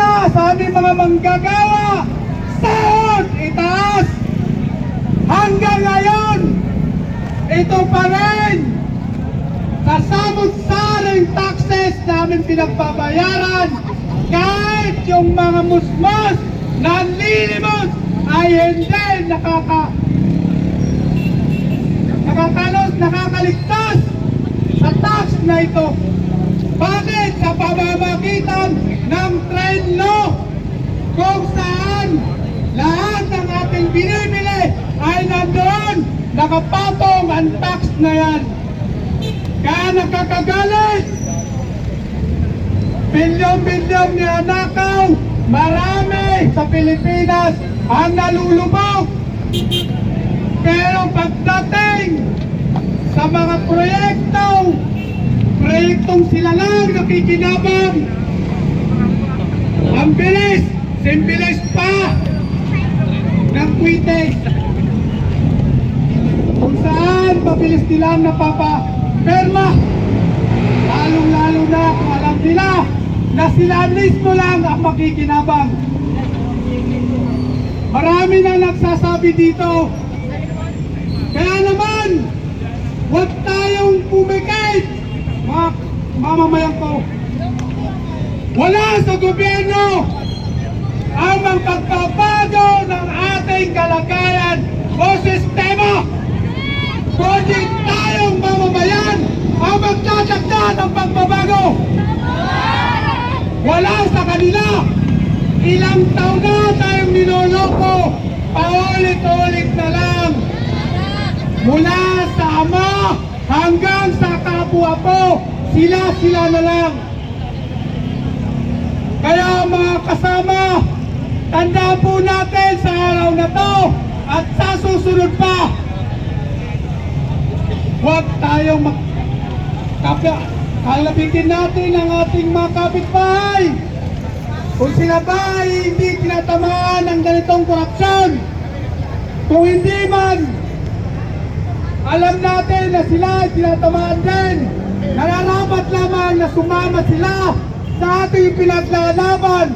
na sa aming mga manggagawa, sahod itaas. Hanggang ngayon, ito pa rin kasamot-saring taxes namin pinagbabayaran. Kahit yung mga musmos na lilimos ay hindi nakakaligtas sa tax na ito. Bakit? Sa pamamagitan ng trade law kung saan lahat ng ating binibili ay nandoon nakapatong ang tax na yan. Kaya nakakagalit. Bilyon-bilyon na nakaw, marami sa Pilipinas ang nalulubog. Pero pagdating sa mga proyektong sila lang nakikinabang, ang bilis, simbilis pa ng kwites. Kung saan mabilis nilang napapaperma, lalong-lalo na kung alam nila na sila mismo lang ang makikinabang. Marami na nagsasabi dito, kaya naman, huwag tayong pumikit, mga mamamayan ko. Wala sa gobyerno ang magpagbabago ng ating kalagayan o sistema. Kundi tayong mamamayan ang magtsatsaga ng pagbabago. Wala sa kanila. Ilang taon na tayong ninoloko, paulit-ulit na lang. Mula sa ama hanggang sa kapwa-apo, sila na lang. Kaya mga kasama, tandaan po natin sa araw na to at sa susunod pa, huwag tayong kalabitin natin ang ating mga kapitbahay. Kung sila ba ay hindi tinatamaan ng ganitong korupsyon, kung hindi man, alam natin na sila ay tinatamaan din. Nararapat lamang na sumama sila sa ating pinaglalaban